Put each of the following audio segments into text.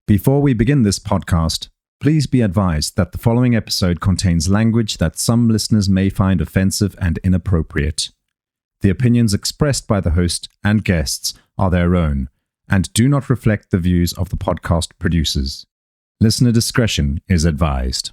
Before we begin this podcast, please be advised that the following episode contains language that some listeners may find offensive and inappropriate. The opinions expressed by the host and guests are their own and do not reflect the views of the podcast producers. Listener discretion is advised.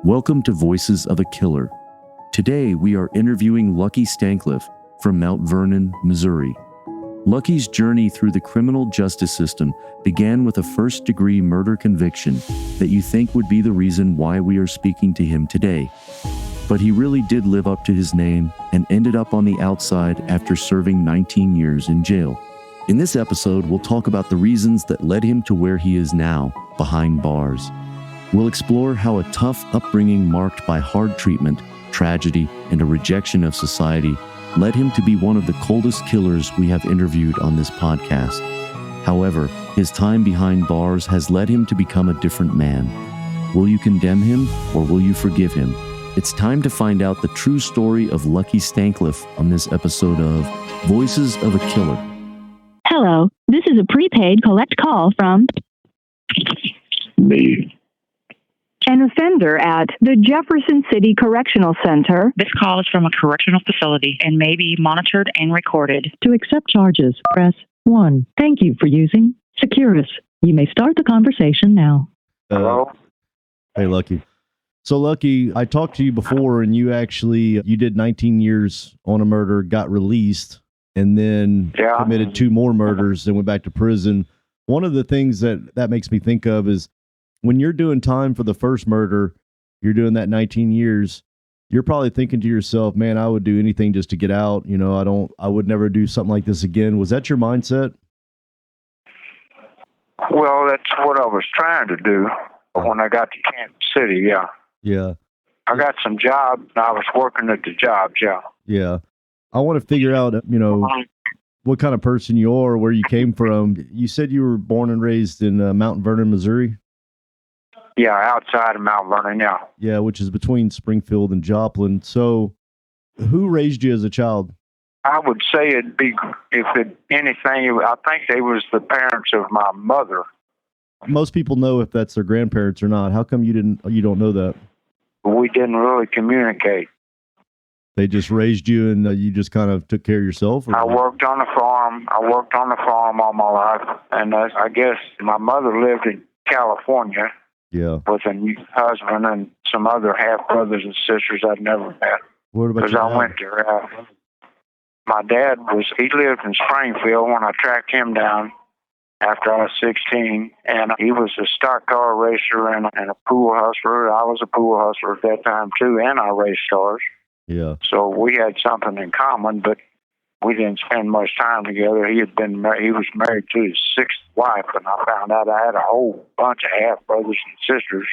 Welcome to Voices of a Killer. Today we are interviewing Lucky Stancliff from Mount Vernon, Missouri. Lucky's journey through the criminal justice system began with a first-degree murder conviction that you think would be the reason why we are speaking to him today. But he really did live up to his name and ended up on the outside after serving 19 years in jail. In this episode, we'll talk about the reasons that led him to where he is now, behind bars. We'll explore how a tough upbringing marked by hard treatment, tragedy, and a rejection of society led him to be one of the coldest killers we have interviewed on this podcast. However, his time behind bars has led him to become a different man. Will you condemn him or will you forgive him? It's time to find out the true story of Lucky Stancliff on this episode of Voices of a Killer. Hello, this is a prepaid collect call from Me. an offender at the Jefferson City Correctional Center. This call is from a correctional facility and may be monitored and recorded. To accept charges, press 1. Thank you for using Securus. You may start the conversation now. Hello? Hey, Lucky. So, Lucky, I talked to you before, and you did 19 years on a murder, got released, and then committed 2 more murders, and went back to prison. One of the things that makes me think of is when you're doing time for the first murder, you're doing that 19 years, you're probably thinking to yourself, man, I would do anything just to get out. You know, I would never do something like this again. Was that your mindset? Well, that's what I was trying to do when I got to Kansas City, yeah. Yeah. I got some job, and I was working at the jobs, yeah. Yeah. I want to figure out, what kind of person you are, where you came from. You said you were born and raised in Mount Vernon, Missouri? Yeah, outside of Mount Vernon, yeah. Yeah, which is between Springfield and Joplin. So who raised you as a child? I would say it'd be, anything, I think they was the parents of my mother. Most people know if that's their grandparents or not. How come you don't know that? We didn't really communicate. They just raised you and you just kind of took care of yourself? Or? I worked on a farm. All my life. And I guess my mother lived in California. Yeah. With a new husband and some other half-brothers and sisters I'd never met. What about because I went there. My dad he lived in Springfield when I tracked him down after I was 16, and he was a stock car racer and a pool hustler. I was a pool hustler at that time, too, and I raced cars. Yeah. So we had something in common, but we didn't spend much time together. He was married to his 6th wife, and I found out I had a whole bunch of half-brothers and sisters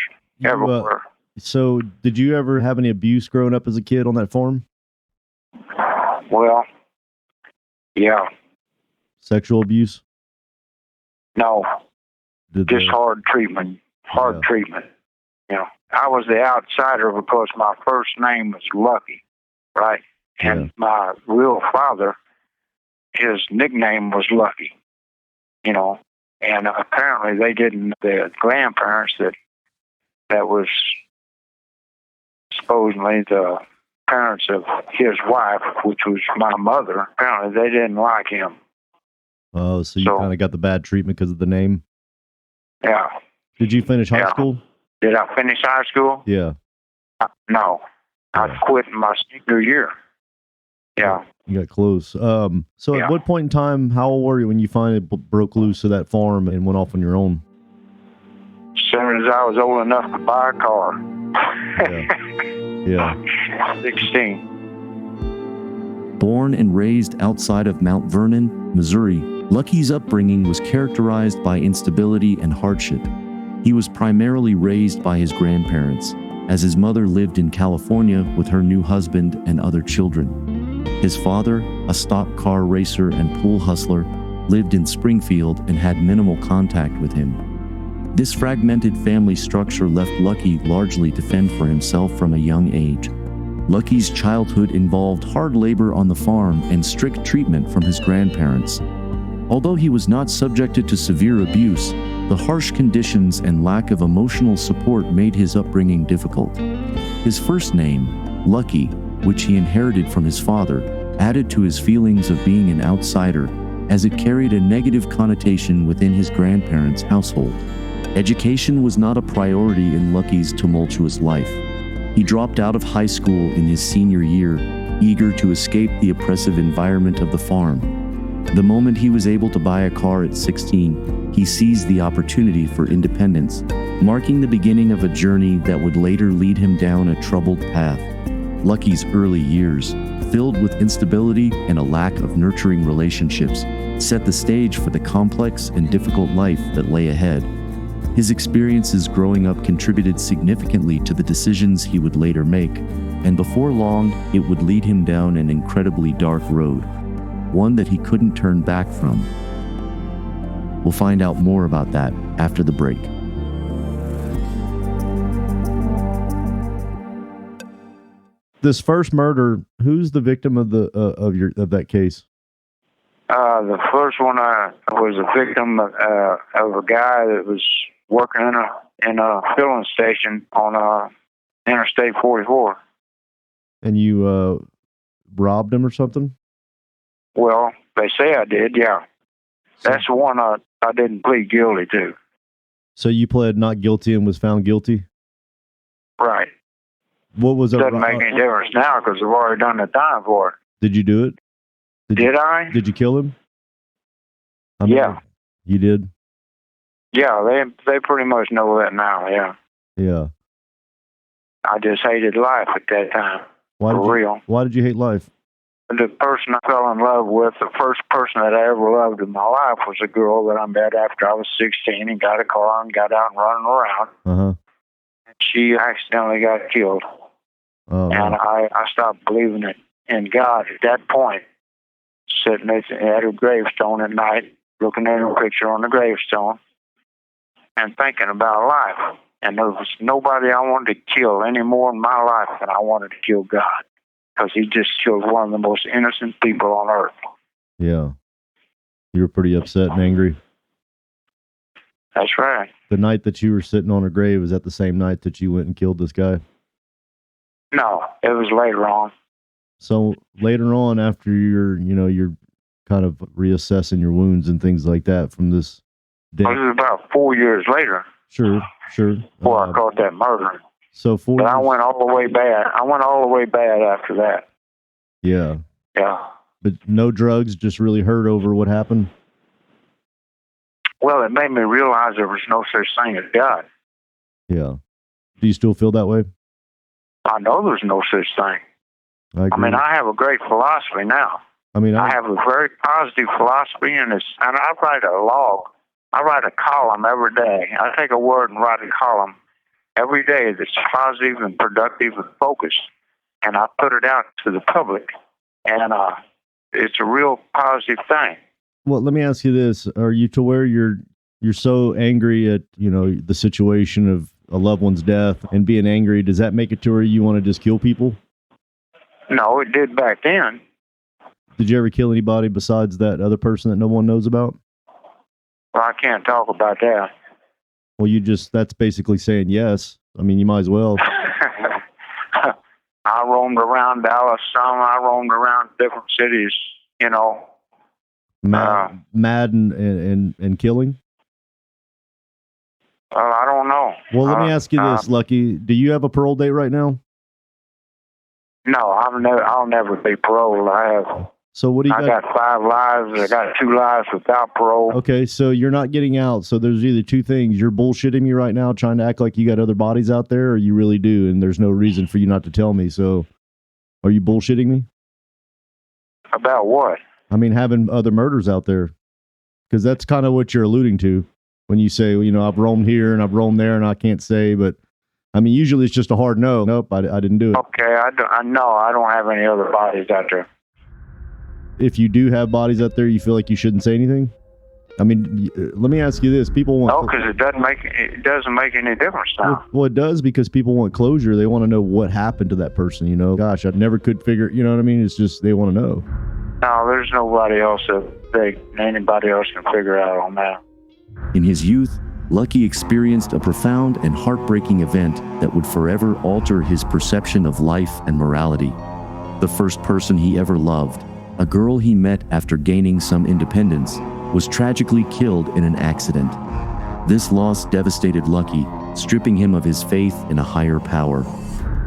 everywhere. So did you ever have any abuse growing up as a kid on that farm? Well, yeah. Sexual abuse? No. Just hard treatment. Treatment. You know, I was the outsider because my first name was Lucky, right? And my real father, his nickname was Lucky, you know. And apparently the grandparents that was supposedly the parents of his wife, which was my mother, apparently they didn't like him. Oh, so you kind of got the bad treatment because of the name? Yeah. Did you finish high school? Did I finish high school? Yeah. No. I quit in my senior year. Yeah. You got close. So at what point in time, how old were you when you finally broke loose of that farm and went off on your own? As soon as I was old enough to buy a car. Yeah. 16. Born and raised outside of Mount Vernon, Missouri, Lucky's upbringing was characterized by instability and hardship. He was primarily raised by his grandparents, as his mother lived in California with her new husband and other children. His father, a stock car racer and pool hustler, lived in Springfield and had minimal contact with him. This fragmented family structure left Lucky largely to fend for himself from a young age. Lucky's childhood involved hard labor on the farm and strict treatment from his grandparents. Although he was not subjected to severe abuse, the harsh conditions and lack of emotional support made his upbringing difficult. His first name, Lucky, which he inherited from his father, added to his feelings of being an outsider, as it carried a negative connotation within his grandparents' household. Education was not a priority in Lucky's tumultuous life. He dropped out of high school in his senior year, eager to escape the oppressive environment of the farm. The moment he was able to buy a car at 16, he seized the opportunity for independence, marking the beginning of a journey that would later lead him down a troubled path. Lucky's early years, filled with instability and a lack of nurturing relationships, set the stage for the complex and difficult life that lay ahead. His experiences growing up contributed significantly to the decisions he would later make, and before long, it would lead him down an incredibly dark road, one that he couldn't turn back from. We'll find out more about that after the break. This first murder, who's the victim of that case? The first one was a victim of a guy that was working in a filling station on Interstate 44. And you robbed him or something? Well, they say I did, yeah. That's the one I didn't plead guilty to. So you pled not guilty and was found guilty? Right. What was it? Doesn't make any difference now because I've already done the time for it. Did you do it? Did I? Did you kill him? Yeah. You did? Yeah, they pretty much know that now, yeah. Yeah. I just hated life at that time. Real. Why did you hate life? The person I fell in love with, the first person that I ever loved in my life was a girl that I met after I was 16 and got a car and got out and running around. Uh-huh. She accidentally got killed. Oh, and I stopped believing in God at that point, sitting at her gravestone at night, looking at her picture on the gravestone and thinking about life. And there was nobody I wanted to kill any more in my life than I wanted to kill God, because he just killed one of the most innocent people on earth. Yeah. You were pretty upset and angry. That's right. The night that you were sitting on her grave, was that the same night that you went and killed this guy? No, it was later on. So later on, after you're kind of reassessing your wounds and things like that from this day. It was about 4 years later. Sure. Before I caught that murder. So 4 But years. I went all the way bad. After that. Yeah. Yeah. But no drugs, just really hurt over what happened? Well, it made me realize there was no such thing as God. Yeah. Do you still feel that way? I know there's no such thing. I mean, I have a great philosophy now. I have a very positive philosophy, and I write a log. I write a column every day. I take a word and write a column every day that's positive and productive and focused, and I put it out to the public, and it's a real positive thing. Well, let me ask you this: are you to where you're so angry at the situation of a loved one's death and being angry? Does that make it to where you want to just kill people? No, it did back then. Did you ever kill anybody besides that other person that no one knows about? Well, I can't talk about that. Well, that's basically saying yes. I mean, you might as well. I roamed around Dallas some. I roamed around different cities, Mad and killing? I don't know. Well, let me ask you this, Lucky. Do you have a parole date right now? No, I'll never be paroled. I have. So what do you got? I got 5 lives. I got 2 lives without parole. Okay, so you're not getting out. So there's either two things. You're bullshitting me right now, trying to act like you got other bodies out there, or you really do, and there's no reason for you not to tell me. So are you bullshitting me? About what? I mean, having other murders out there. Because that's kind of what you're alluding to when you say, I've roamed here and I've roamed there and I can't say, but I mean, usually it's just a hard no. Nope, I didn't do it. Okay, I don't have any other bodies out there. If you do have bodies out there, you feel like you shouldn't say anything? I mean, let me ask you this: people want. No, because it doesn't make any difference now. Well, it does, because people want closure. They want to know what happened to that person. Gosh, I never could figure. You know what I mean? It's just they want to know. No, there's nobody else anybody else can figure out on that. In his youth, Lucky experienced a profound and heartbreaking event that would forever alter his perception of life and morality. The first person he ever loved, a girl he met after gaining some independence, was tragically killed in an accident. This loss devastated Lucky, stripping him of his faith in a higher power.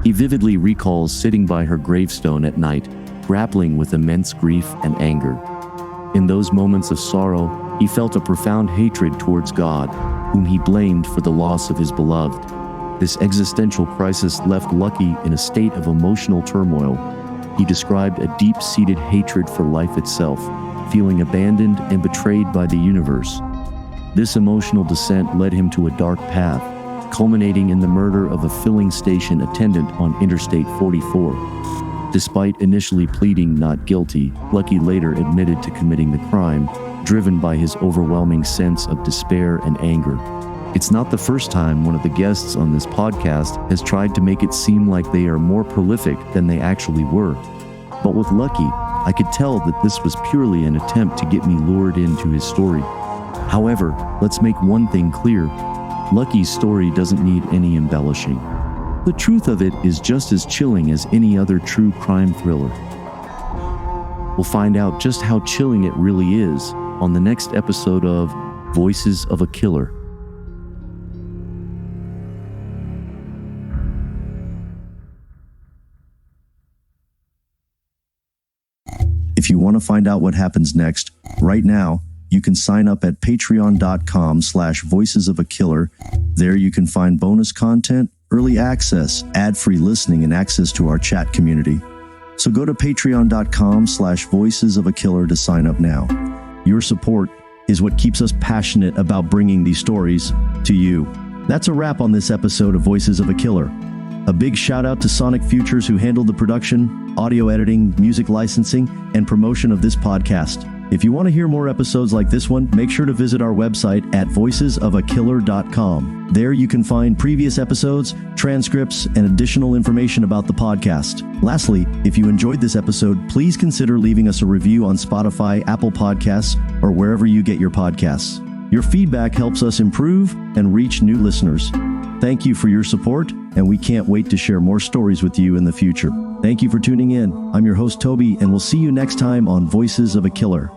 He vividly recalls sitting by her gravestone at night, grappling with immense grief and anger. In those moments of sorrow, he felt a profound hatred towards God, whom he blamed for the loss of his beloved. This existential crisis left Lucky in a state of emotional turmoil. He described a deep-seated hatred for life itself, feeling abandoned and betrayed by the universe. This emotional descent led him to a dark path, culminating in the murder of a filling station attendant on Interstate 44. Despite initially pleading not guilty, Lucky later admitted to committing the crime, driven by his overwhelming sense of despair and anger. It's not the first time one of the guests on this podcast has tried to make it seem like they are more prolific than they actually were. But with Lucky, I could tell that this was purely an attempt to get me lured into his story. However, let's make one thing clear. Lucky's story doesn't need any embellishing. The truth of it is just as chilling as any other true crime thriller. We'll find out just how chilling it really is on the next episode of Voices of a Killer. If you want to find out what happens next, right now, you can sign up at patreon.com/voicesofakiller. There you can find bonus content, early access, ad-free listening, and access to our chat community. So go to patreon.com/voicesofakiller to sign up now. Your support is what keeps us passionate about bringing these stories to you. That's a wrap on this episode of Voices of a Killer. A big shout out to Sonic Futures, who handled the production, audio editing, music licensing, and promotion of this podcast. If you want to hear more episodes like this one, make sure to visit our website at voicesofakiller.com. There you can find previous episodes, transcripts, and additional information about the podcast. Lastly, if you enjoyed this episode, please consider leaving us a review on Spotify, Apple Podcasts, or wherever you get your podcasts. Your feedback helps us improve and reach new listeners. Thank you for your support, and we can't wait to share more stories with you in the future. Thank you for tuning in. I'm your host, Toby, and we'll see you next time on Voices of a Killer.